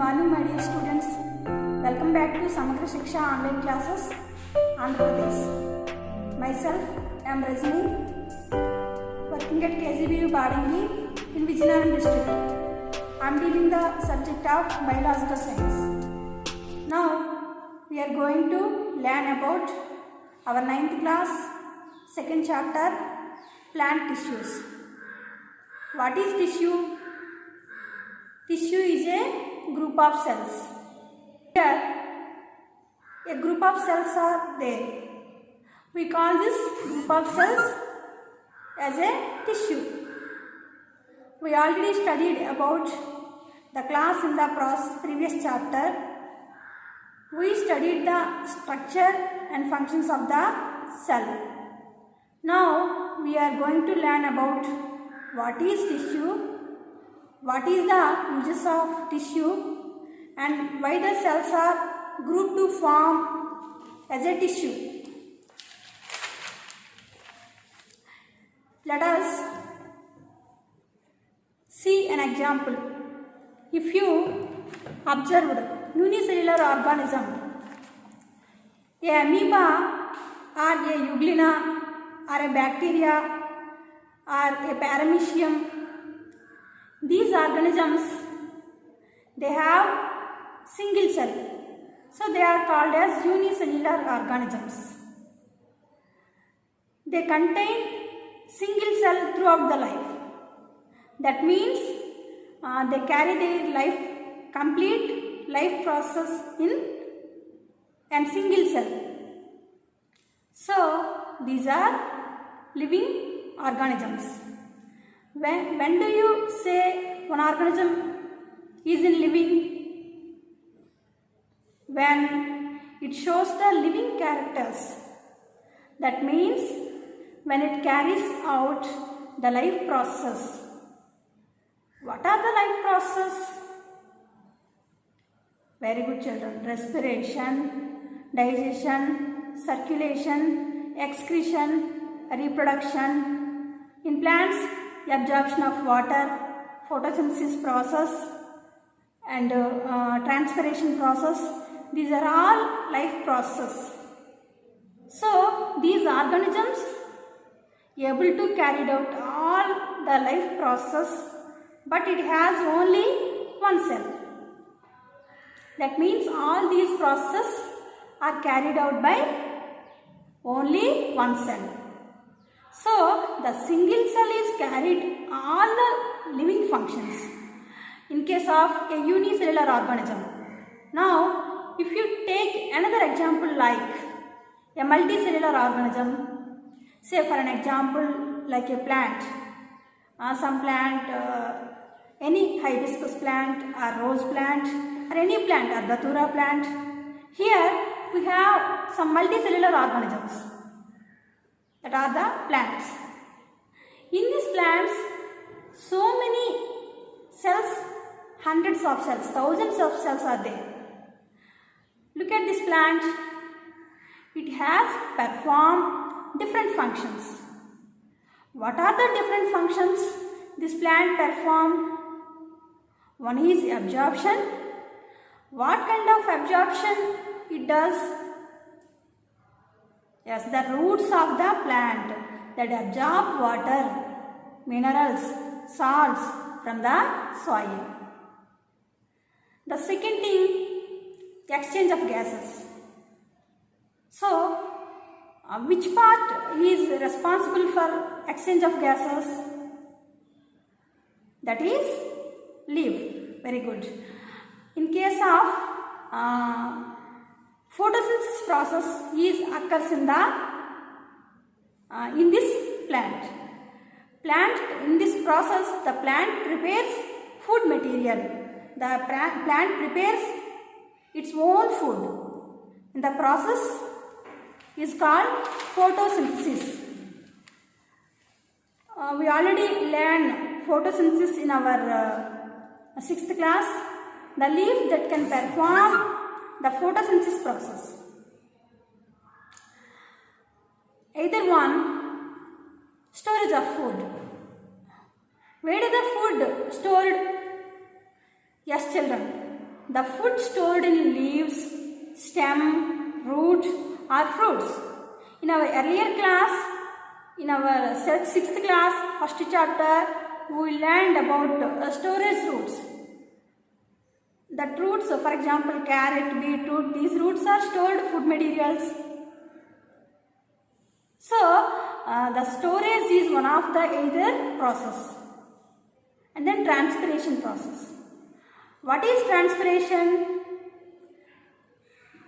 morning, my dear students. Welcome back to Samagra Shiksha online classes, Andhra Pradesh. Myself, I am Rajni, working at KGBU Badangi in Vijayanagar district. I am dealing the subject of biological science. Now, we are going to learn about our 9th class, second chapter, plant tissues. What is tissue? Tissue is a group of cells. Here, a group of cells are there. We call this group of cells as a tissue. We already studied about the class in the previous chapter. We studied the structure and functions of the cell. Now, we are going to learn about what is tissue, what is the uses of tissue, and why the cells are grouped to form as a tissue. Let us see an example. If you observed unicellular organism, a amoeba or a euglena or a bacteria or a paramecium, these organisms, they have single cell, so they are called as unicellular organisms. They contain single cell throughout the life. That means they carry their complete life process in and single cell. So these are living organisms. When do you say one organism is in living? When it shows the living characters. That means when it carries out the life process. What are the life process? Very good, children. Respiration, digestion, circulation, excretion, reproduction. In plants, absorption of water, photosynthesis process and transpiration process. These are all life process. So these organisms able to carry out all the life process, but it has only one cell. That means all these processes are carried out by only one cell. So the single cell is carried all the living functions in case of a unicellular organism. Now, if you take another example like a multicellular organism, say for an example like a plant, some plant, any hibiscus plant or rose plant or any plant or datura plant. Here we have some multicellular organisms that are the plants. In these plants, so many cells, hundreds of cells, thousands of cells are there. Look at this plant. It has performed different functions. What are the different functions this plant performed? One is absorption. What kind of absorption it does? Yes, the roots of the plant that absorb water, minerals, salts from the soil. The second thing, exchange of gases. So, which part is responsible for exchange of gases? That is leaf. Very good. In case of photosynthesis process occurs in this plant. In this process, the plant prepares food material. The plant prepares its own food. And the process is called photosynthesis. We already learned photosynthesis in our 6th class. The leaf that can perform the photosynthesis process. Either one, storage of food. Where is the food stored? Yes, children. the food stored in leaves, stem, root or fruits. In our earlier class, in our 6th class, first chapter, we learned about storage roots. That roots, for example, carrot, beetroot, these roots are stored food materials. So, the storage is one of the either process. And then transpiration process. What is transpiration?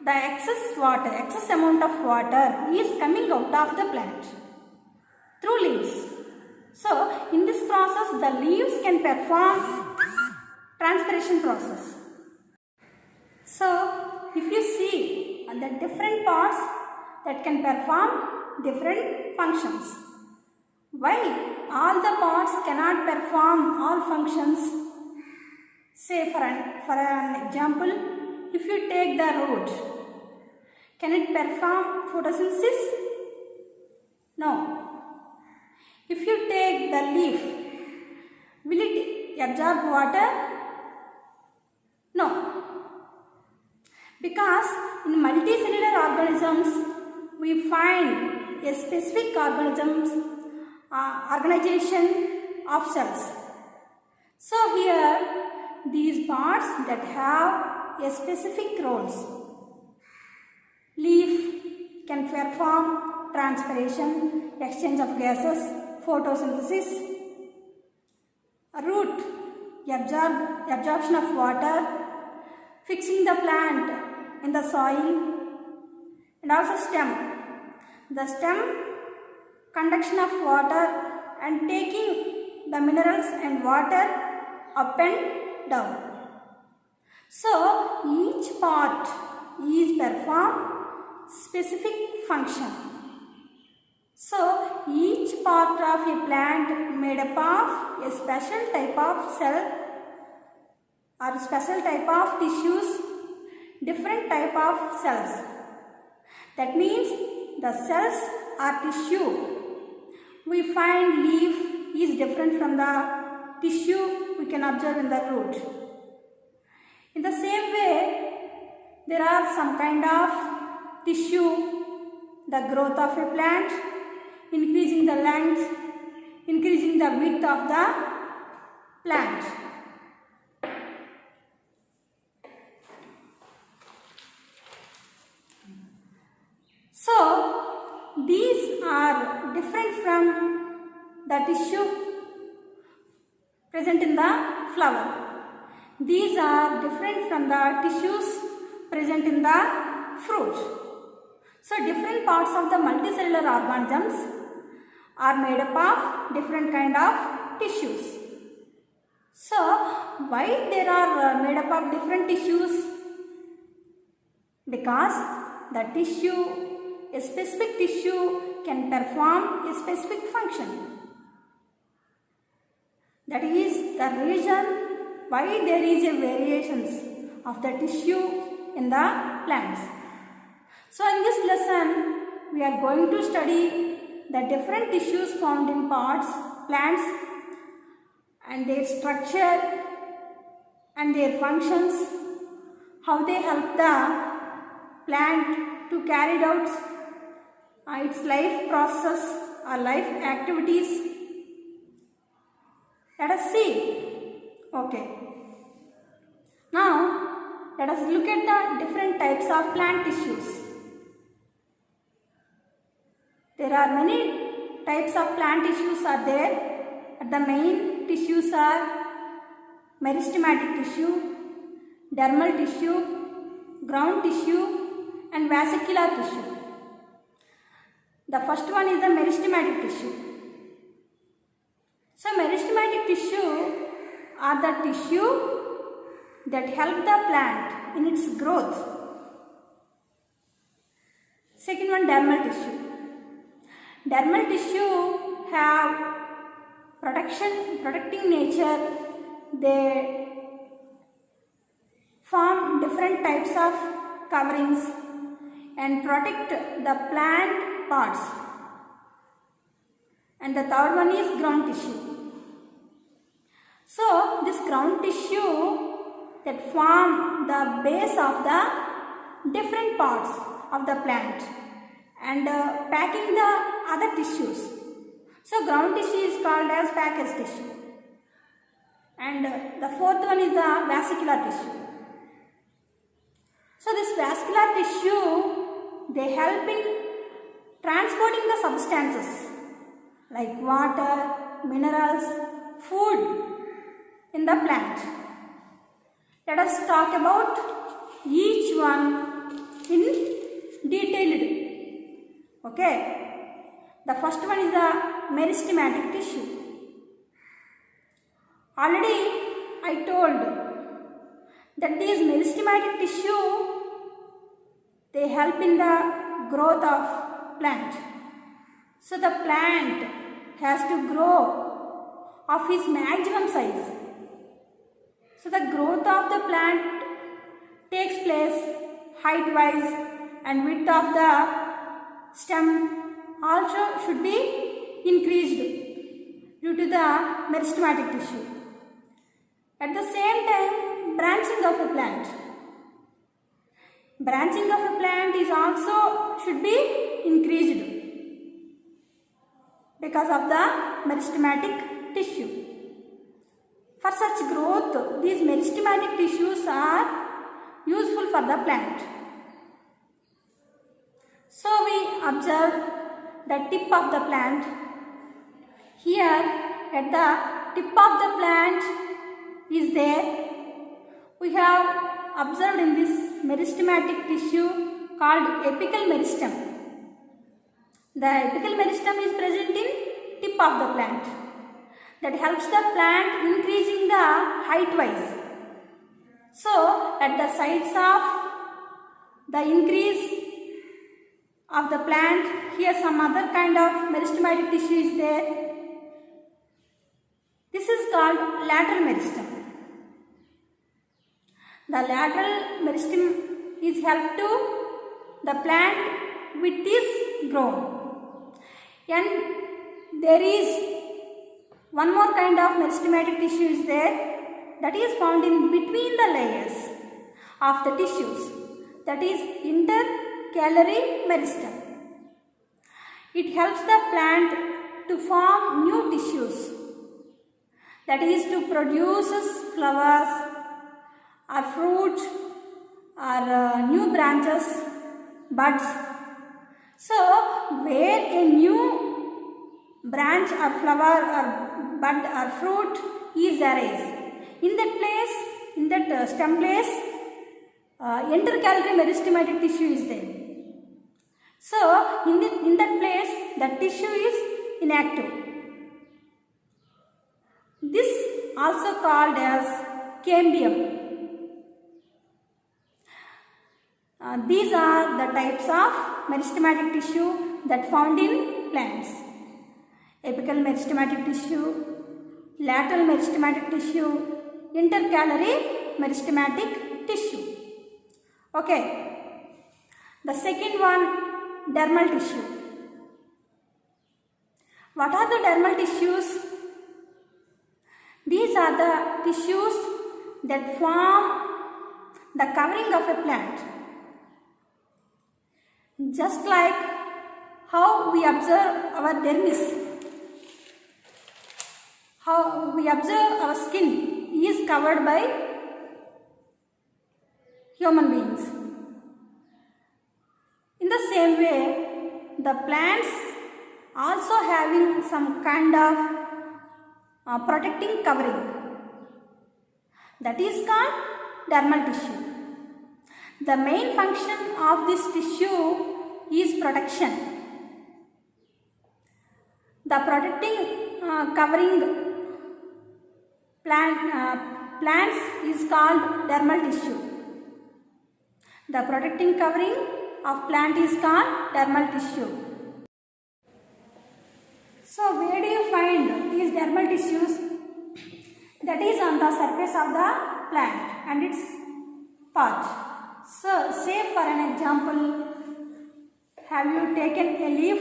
The excess amount of water is coming out of the plant through leaves. So, in this process, the leaves can perform transpiration process. So, if you see the different parts that can perform different functions. Why all the parts cannot perform all functions? Say for an example, if you take the root, can it perform photosynthesis? No. If you take the leaf, will it absorb water? No. Because in multicellular organisms, we find a specific organization of cells. So here, these parts that have a specific roles. Leaf can perform transpiration, exchange of gases, photosynthesis. A root, absorption of water, fixing the plant in the soil, and also stem. The stem, conduction of water and taking the minerals and water up and down. So, each part is perform specific function. So, each part of a plant made up of a special type of cell or special type of tissues, different type of cells. That means the cells are tissue. We find leaf is different from the tissue we can observe in the root. In the same way, there are some kind of tissue, the growth of a plant, increasing the length, increasing the width of the plant. So, these are different from the tissue present in the flower. These are different from the tissues present in the fruit. So, different parts of the multicellular organisms are made up of different kind of tissues. So, why they are made up of different tissues? Because the tissue, a specific tissue can perform a specific function. That is the reason why there is a variations of the tissue in the plants. So in this lesson, we are going to study the different tissues found in plants and their structure and their functions, how they help the plant to carry out its life process or life activities. Let us see. Okay. Now, let us look at the different types of plant tissues. There are many types of plant tissues are there. The main tissues are meristematic tissue, dermal tissue, ground tissue and vesicular tissue. The first one is the meristematic tissue. So, meristematic tissue are the tissue that help the plant in its growth. Second one, dermal tissue. Dermal tissue have protecting nature. They form different types of coverings and protect the plant parts. And the third one is ground tissue. So, this ground tissue that form the base of the different parts of the plant and packing the other tissues. So ground tissue is called as package tissue. And the fourth one is the vascular tissue. So this vascular tissue, they help in transporting the substances like water, minerals, food in the plant. Let us talk about each one in detailed. Okay. The first one is the meristematic tissue. Already I told that these meristematic tissue, they help in the growth of plant. So the plant has to grow of its maximum size. So the growth of the plant takes place height wise and width of the stem also should be increased due to the meristematic tissue. At the same time, branching of a plant. Branching of a plant is also should be increased because of the meristematic tissue. For such growth, these meristematic tissues are useful for the plant. So we observe the tip of the plant. Here at the tip of the plant is there. We have observed in this meristematic tissue called apical meristem. The apical meristem is present in tip of the plant. That helps the plant increasing the height wise. So at the sides of the increase of the plant, here some other kind of meristematic tissue is there. This is called lateral meristem. The lateral meristem is help to the plant with this grown. And there is one more kind of meristematic tissue is there, that is found in between the layers of the tissues, that is intercalary meristem. It helps the plant to form new tissues, that is to produce flowers or fruit or new branches, buds. So where a new branch or flower or bud or fruit is arise, in that place, in that stem place, intercalary meristematic tissue is there. So in that place, the tissue is inactive. This also called as cambium. These are the types of meristematic tissue that found in plants. Apical meristematic tissue, lateral meristematic tissue, intercalary meristematic tissue. Okay. The second one, dermal tissue. What are the dermal tissues? These are the tissues that form the covering of a plant. Just like how we observe our dermis, how we observe our skin is covered by human beings. In the same way, the plants also having some kind of protecting covering, that is called dermal tissue. The main function of this tissue is protection. The protecting covering plants is called dermal tissue. The protecting covering of plant is called dermal tissue. So where do you find these dermal tissues? That is on the surface of the plant and its part. So say for an example, have you taken a leaf?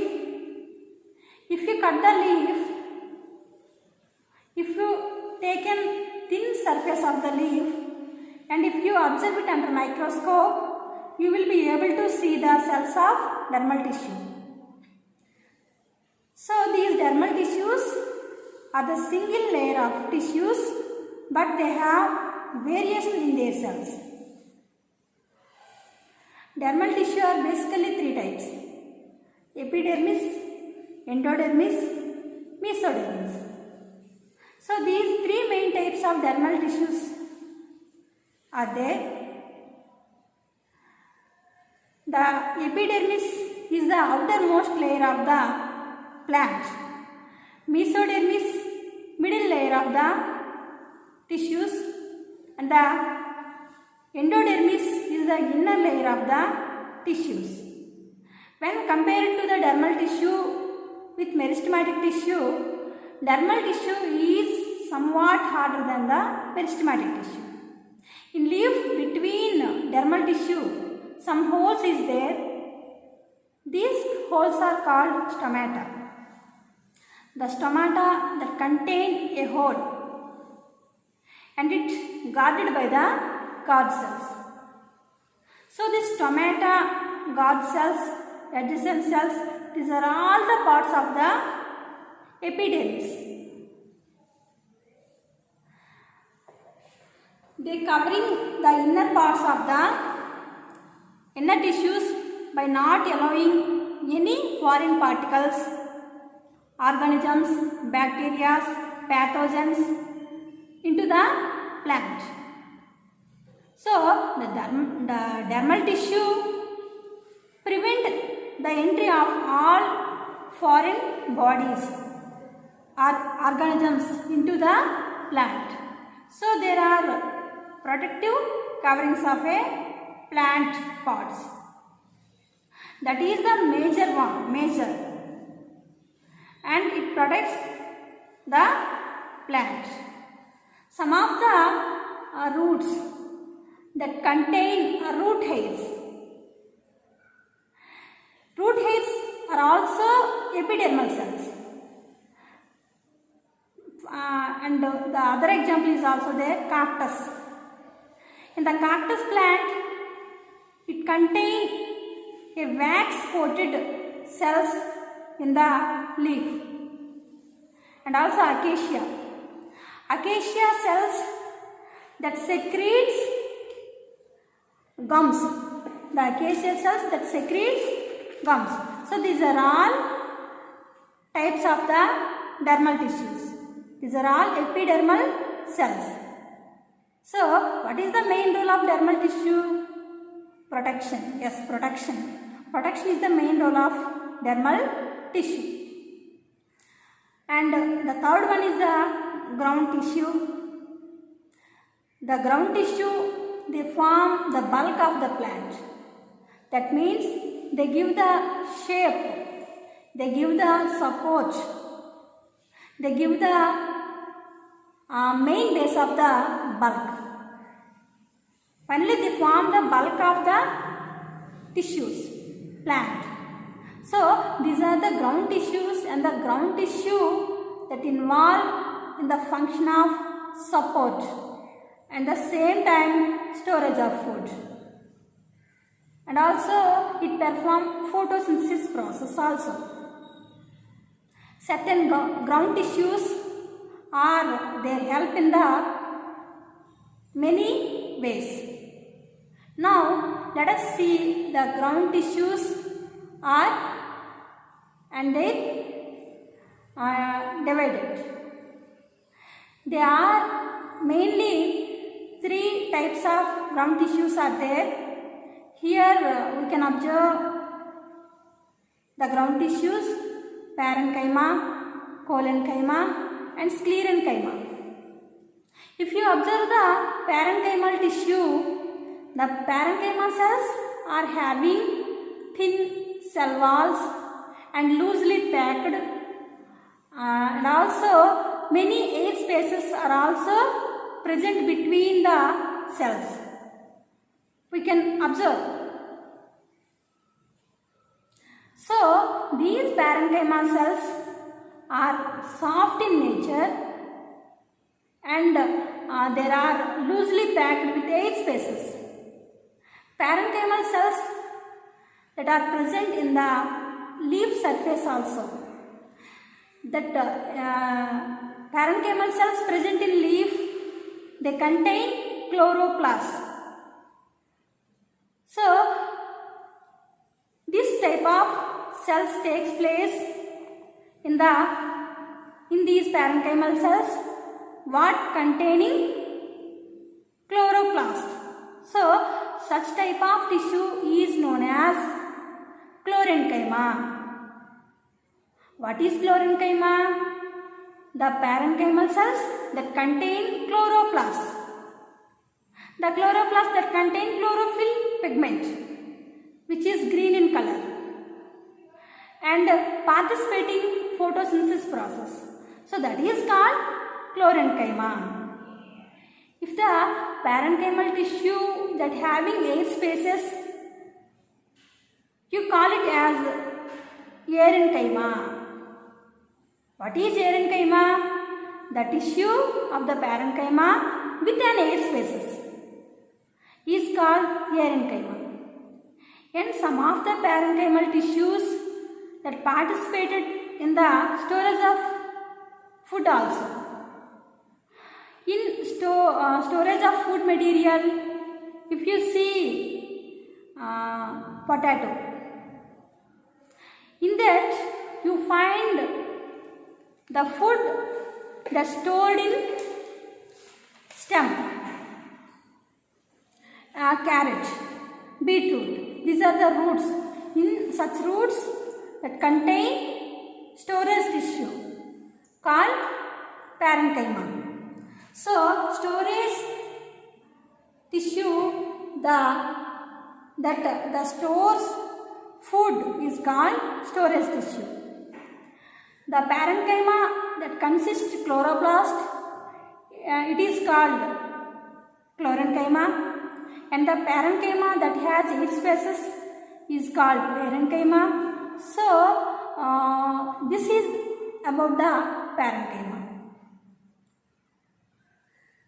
If you cut the leaf, if you taken thin surface of the leaf and if you observe it under microscope, you will be able to see the cells of dermal tissue. So these dermal tissues are the single layer of tissues, but they have variation in their cells. Dermal tissue are basically three types: epidermis, endodermis, mesodermis. So these three main types of dermal tissues are there. The epidermis is the outermost layer of the plant. Mesodermis, middle layer of the tissues, and the endodermis is the inner layer of the tissues. When compared to the dermal tissue with meristematic tissue, dermal tissue is somewhat harder than the meristematic tissue. In leaf between dermal tissue, some holes is there. These holes are called stomata. The stomata that contain a hole, and it guarded by the guard cells. So this stomata, guard cells, adjacent cells, these are all the parts of the epidermis. They covering the inner parts of the inner tissues by not allowing any foreign particles, organisms, bacteria, pathogens into the plant. So the dermal tissue prevent the entry of all foreign bodies or organisms into the plant. So there are protective coverings of a plant parts. That is the major one, and it protects the plant. Some of the roots that contain root hairs. Root hairs are also epidermal cells. And the other example is also there, cactus. In the cactus plant, it contains a wax coated cells in the leaf, and also acacia. Acacia cells that secretes gums. The acacia cells that secretes gums. So these are all types of the dermal tissues. These are all epidermal cells. So what is the main role of dermal tissue? Protection. Yes, protection. Protection is the main role of dermal tissue. And the third one is the ground tissue. The ground tissue, they form the bulk of the plant. That means they give the shape, they give the support, they give the main base of the bulk. Finally, they form the bulk of the tissues, plant. So these are the ground tissues, and the ground tissue that involve in the function of support and the same time storage of food. And also it performs photosynthesis process also. Certain ground tissues are their help in the many ways. Now let us see the ground tissues are and they are divided. They are mainly three types of ground tissues are there. Here we can observe the ground tissues: parenchyma, collenchyma and sclerenchyma. If you observe the parenchymal tissue, the parenchyma cells are having thin cell walls and loosely packed, and also many air spaces are also present between the cells. We can observe. So these parenchyma cells are soft in nature and they are loosely packed with air spaces. Parenchymal cells that are present in the leaf surface also. That parenchymal cells present in leaf, they contain chloroplasts. So, this type of cells takes place in these parenchymal cells, what containing chloroplast. So, such type of tissue is known as chlorenchyma. What is chlorenchyma? The parenchymal cells that contain chloroplasts. The chloroplasts that contain chlorophyll pigment, which is green in color, and participating photosynthesis process. So that is called chlorenchyma. If the parenchymal tissue that having air spaces, you call it as aerenchyma. What is aerenchyma? The tissue of the parenchyma with an air spaces is called aerenchyma. And some of the parenchymal tissues that participated in the storage of food also. In storage of food material, if you see potato, in that you find the food that's stored in stem. Carrot, beetroot, these are the roots. In such roots that contain storage tissue called parenchyma. So, storage tissue that stores food is called storage tissue. The parenchyma that consists chloroplast, it is called chlorenchyma. And the parenchyma that has air spaces is called aerenchyma. So, this is about the parenchyma.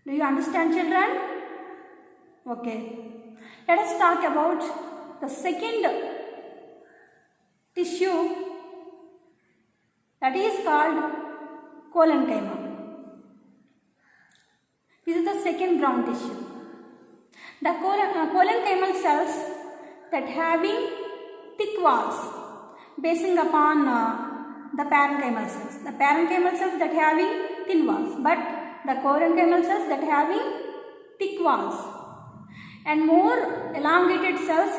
Do you understand, children? Okay. Let us talk about the second tissue, that is called collenchyma. This is the second ground tissue. The collenchymal cells that having thick walls basing upon the parenchymal cells. The parenchymal cells that having thin walls, but the collenchymal cells that having thick walls and more elongated cells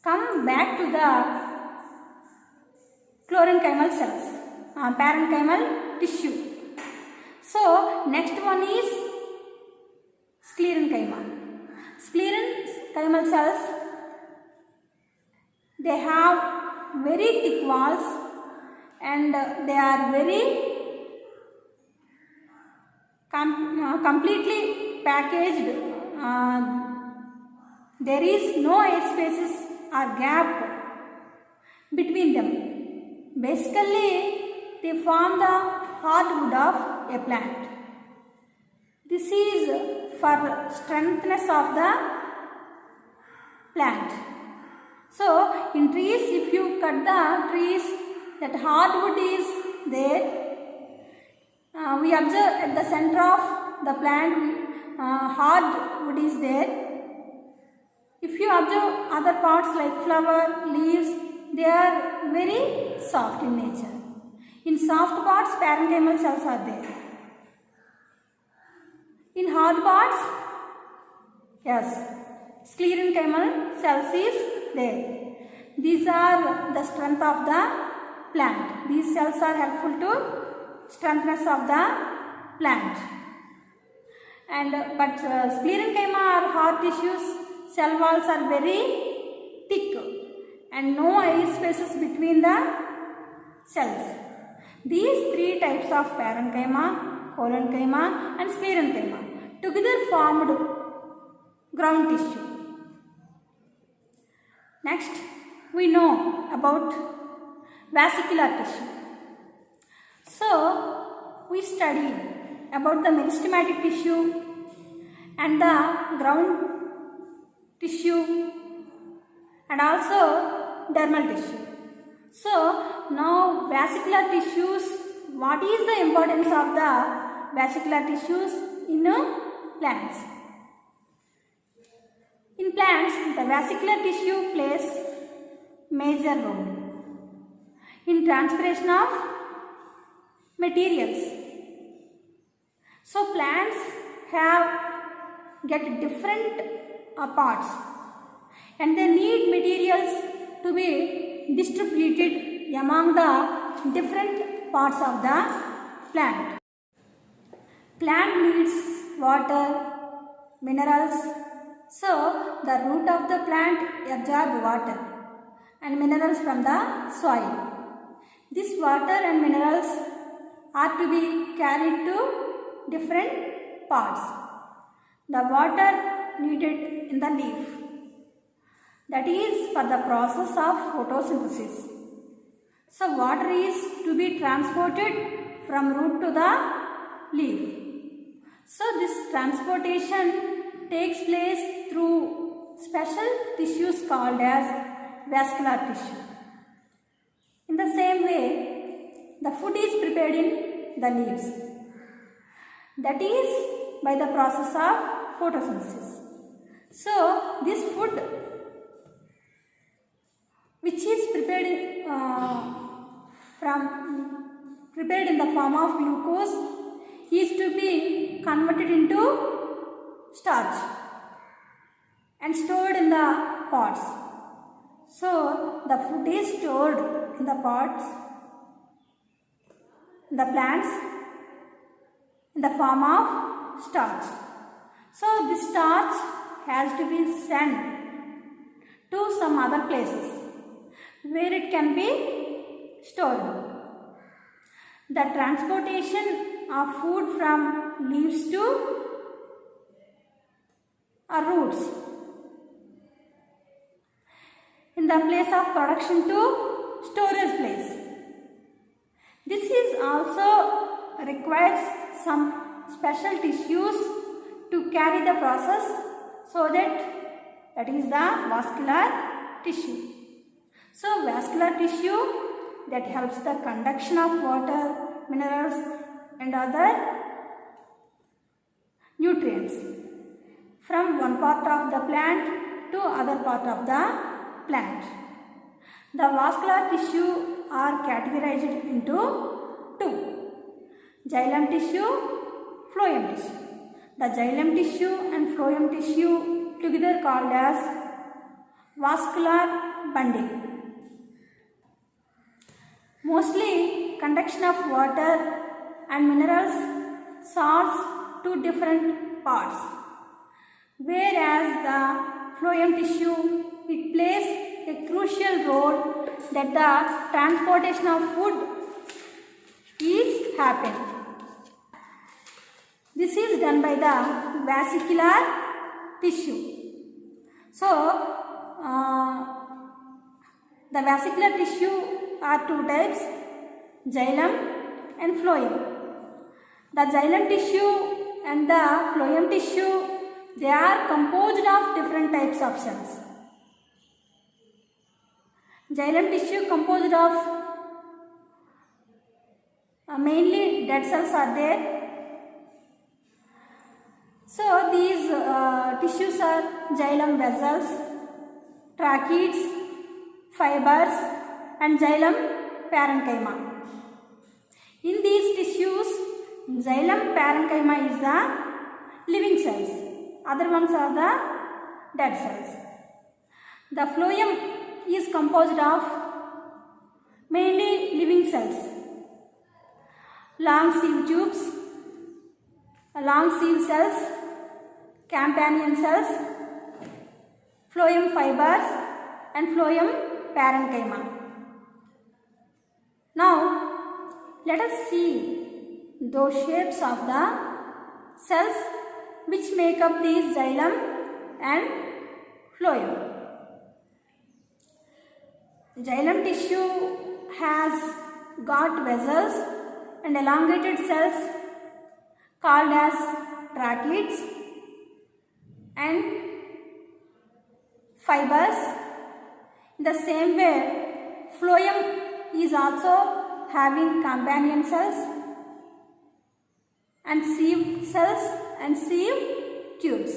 come back to the chlorenchymal cells, parenchymal tissue. So, next one is sclerenchyma. Sclerenchymal cells, they have very thick walls and they are very completely packaged. There is no air spaces or gap between them. Basically, they form the hardwood of a plant. This is for strengthness of the plant. So, in trees, if you cut the trees, that hardwood is there. We observe at the center of the plant, hardwood is there. If you observe other parts like flower, leaves, they are very soft in nature. In soft parts, parenchymal cells are there. In hard parts, yes, sclerenchymal cells is there. These are the strength of the plant. These cells are helpful to strengthness of the plant. And but sclerenchyma or hard tissues, cell walls are very thick and no air spaces between the cells. These three types of parenchyma, collenchyma and sclerenchyma together formed ground tissue. Next, we know about vesicular tissue. So, we studied about the meristematic tissue and the ground tissue and also dermal tissue. So now vesicular tissues, what is the importance of the vesicular tissues in plants? In plants, the vesicular tissue plays major role in transpiration of materials. So plants get different parts and they need materials to be distributed among the different parts of the plant. Plant needs water, minerals. So the root of the plant absorbs water and minerals from the soil. This water and minerals are to be carried to different parts. The water needed in the leaf, that is for the process of photosynthesis. So water is to be transported from root to the leaf. So this transportation takes place through special tissues called as vascular tissue. In the same way, the food is prepared in the leaves. That is by the process of photosynthesis. So this food which is prepared in the form of glucose is to be converted into starch and stored in the pots. So the food is stored in the pots, in the plants, in the form of starch. So this starch has to be sent to some other places where it can be stored. The transportation of food from leaves to roots in the place of production to storage place. This is also requires some special tissues to carry the process, so that is the vascular tissue. So vascular tissue that helps the conduction of water, minerals and other nutrients from one part of the plant to other part of the plant. The vascular tissue are categorized into two: xylem tissue, phloem tissue. The xylem tissue and phloem tissue together called as vascular bundle. Mostly conduction of water and minerals, salts to different parts, whereas the phloem tissue, it plays a crucial role that the transportation of food is happening. This is done by the vesicular tissue. So the vesicular tissue are two types, xylem and phloem. The xylem tissue and the phloem tissue, they are composed of different types of cells. Xylem tissue composed of mainly dead cells are there. So these tissues are xylem vessels, tracheids, fibers and xylem parenchyma. In these tissues, xylem parenchyma is the living cells, other ones are the dead cells. The phloem is composed of mainly living cells, long sieve tubes, long sieve cells, companion cells, phloem fibers and phloem parenchyma. Now, let us see those shapes of the cells which make up these xylem and phloem. Xylem tissue has got vessels and elongated cells called as tracheids and fibers. In the same way, phloem is also having companion cells and sieve cells and sieve tubes.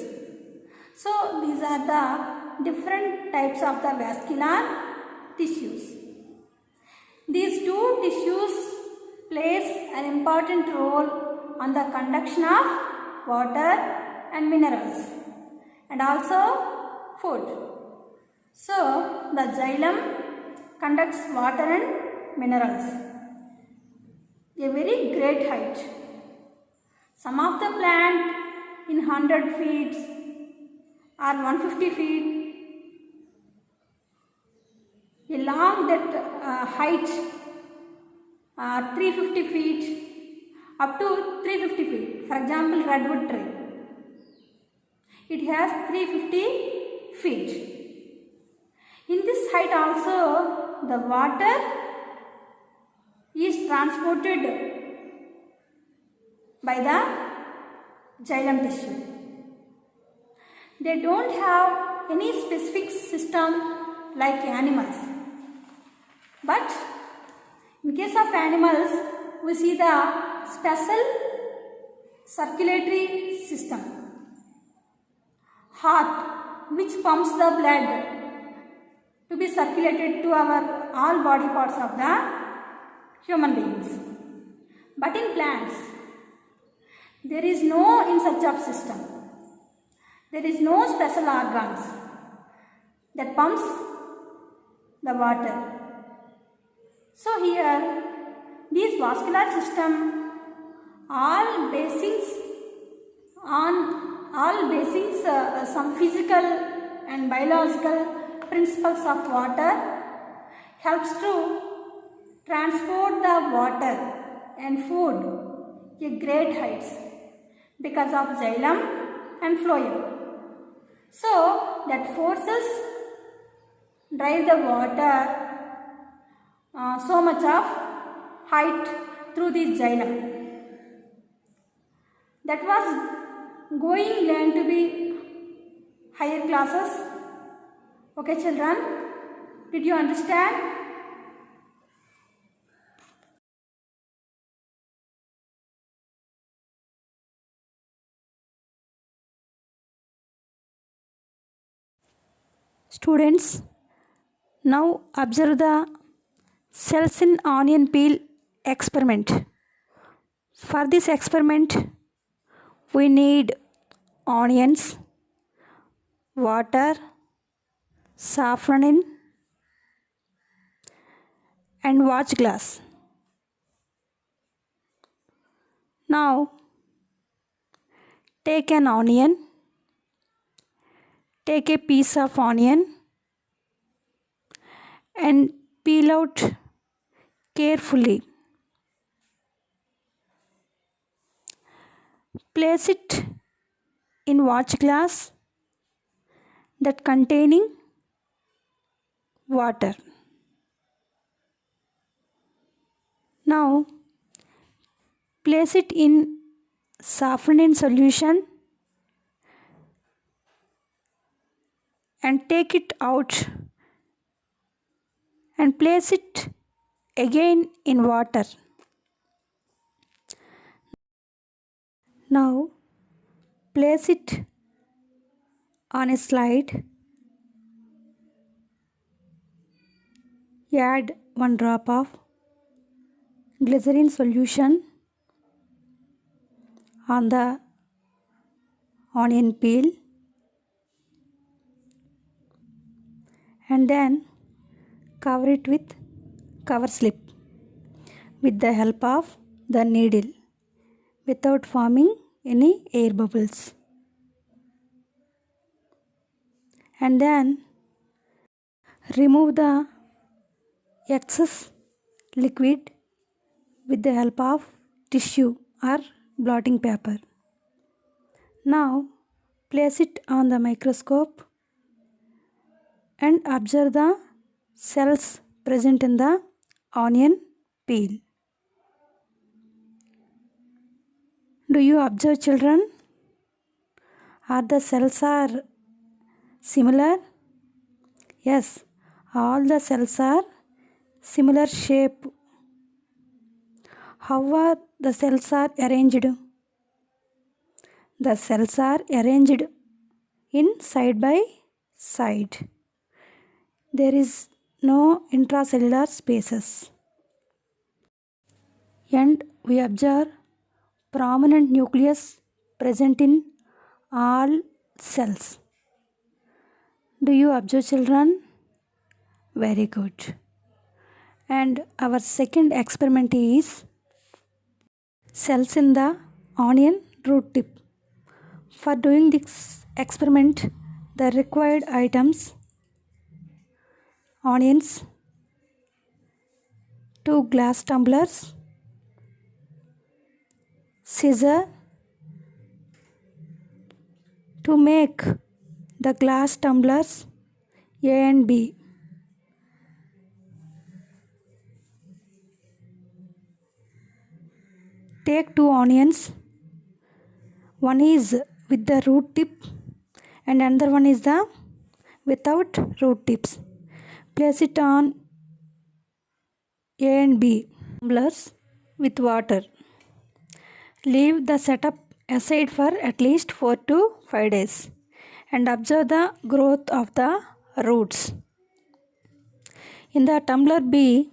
So these are the different types of the vascular tissues. These two tissues plays an important role on the conduction of water and minerals and also food. So the xylem conducts water and minerals a very great height. Some of the plant in 100 feet or 150 feet along that height 350 feet up to 350 feet. For example, redwood tree. It has 350 feet. In this height also the water is transported by the xylem tissue. They don't have any specific system like animals. But in case of animals, we see the special circulatory system. Heart, which pumps the blood to be circulated to our all body parts of the human beings. But in plants, there is no in such a system. There is no special organs that pumps the water. So here, these vascular system all basings some physical and biological principles of water helps to transport the water and food to great heights because of xylem and phloem. So that forces drive the water so much of height through this xylem. That was going to be higher classes. Okay children, did you understand? Students, now observe the cells in onion peel experiment. For this experiment, we need onions, water, saffron and watch glass. Now, take an onion, take a piece of onion and peel out carefully. Place it in watch glass that containing water. Now place it in saffron solution and take it out and place it again in water. Now place it on a slide. Add 1 drop of glycerin solution on the onion peel and then cover it with cover slip with the help of the needle without forming any air bubbles. And then remove the excess liquid with the help of tissue or blotting paper. Now place it on the microscope and observe the cells present in the onion peel. Do you observe, children? Are the cells are similar? Yes, all the cells are similar shape. How are the cells are arranged? The cells are arranged in side by side. There is no intracellular spaces. And we observe prominent nucleus present in all cells. Do you observe, children? Very good. And our second experiment is cells in the onion root tip. For doing this experiment, the required items: onions, 2 glass tumblers, scissor to make the glass tumblers A and B. Take 2 onions. One is with the root tip and another one is the without root tips. Place it on A and B tumblers with water. Leave the setup aside for at least 4 to 5 days and observe the growth of the roots. In the tumbler B,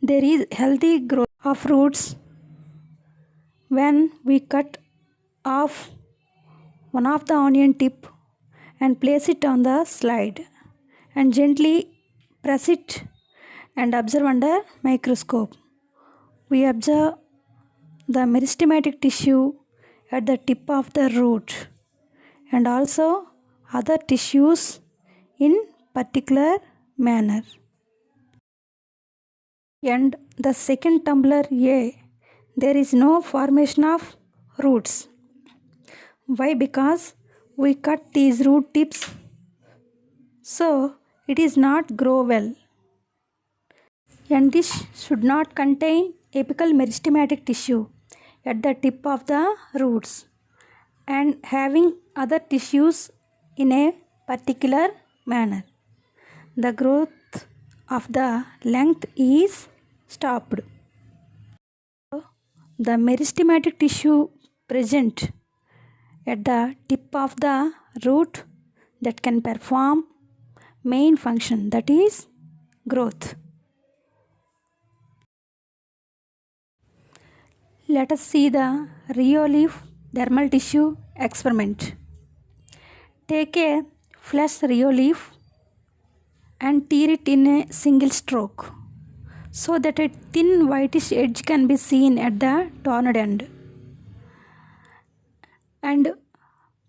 there is healthy growth of roots when we cut off one of the onion tip and place it on the slide and gently press it and observe under microscope. We observe the meristematic tissue at the tip of the root and also other tissues in particular manner. And the second tumbler A, there is no formation of roots. Why? Because we cut these root tips, so it is not grow well. And this should not contain apical meristematic tissue at the tip of the roots and having other tissues in a particular manner. The growth of the length is stopped. The meristematic tissue present at the tip of the root that can perform main function, that is growth. Let us see the rheoleaf dermal tissue experiment. Take a flesh rheoleaf and tear it in a single stroke so that a thin whitish edge can be seen at the torn end, and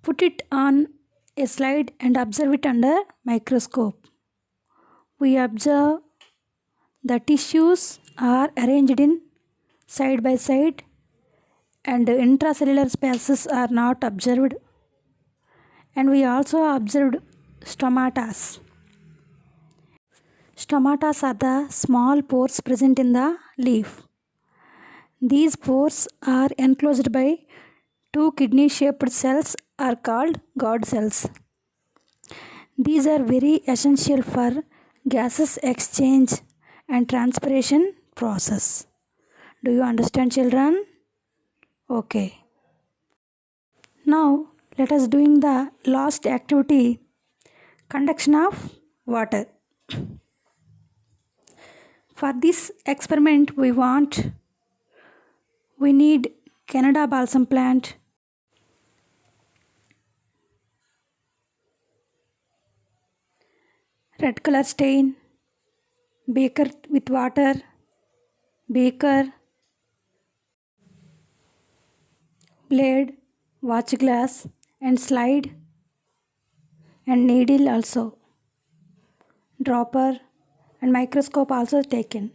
put it on a slide and observe it under microscope. We observe the tissues are arranged in side by side and intracellular spaces are not observed, and we also observed stomatas. Stomatas are the small pores present in the leaf. These pores are enclosed by 2 kidney-shaped cells are called God cells. These are very essential for gases exchange and transpiration process. Do you understand, children? Okay. Now let us doing the last activity, conduction of water. For this experiment we need Canada balsam plant, red color stain, beaker with water, beaker, blade, watch glass and slide, and needle also, dropper and microscope also taken.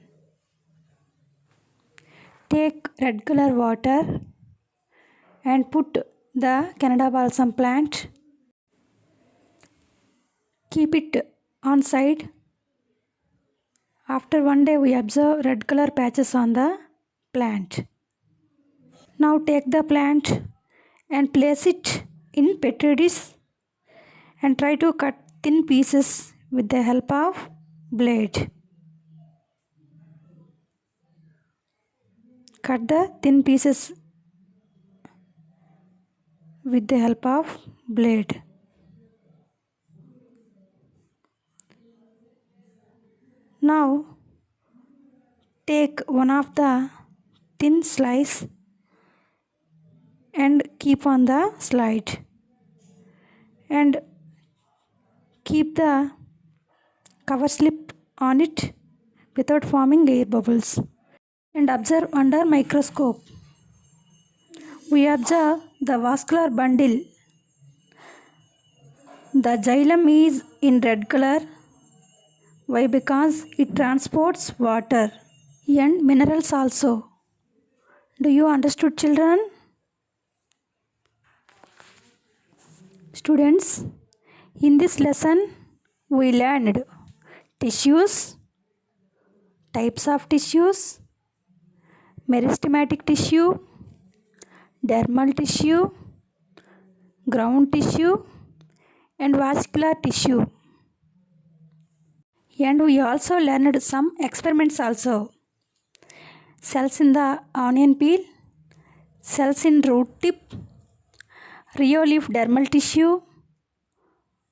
Take red color water and put the Canada balsam plant. Keep it on side. After 1 day we observe red color patches on the plant. Now take the plant and place it in petri dish and try to cut thin pieces with the help of blade. Cut the thin pieces with the help of blade. Now take one of the thin slice and keep on the slide and keep the cover slip on it without forming air bubbles and observe under microscope. We observe the vascular bundle. The xylem is in red color. Why? Because it transports water and minerals also. Do you understood, children? Students, in this lesson we learned tissues, types of tissues, meristematic tissue, dermal tissue, ground tissue and vascular tissue. And we also learned some experiments also. Cells in the onion peel, cells in root tip, rheoleaf dermal tissue,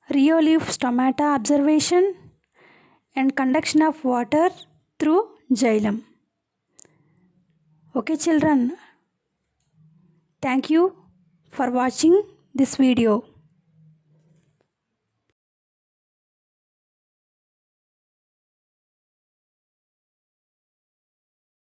rheoleaf stomata observation and conduction of water through xylem. Okay children, thank you for watching this video.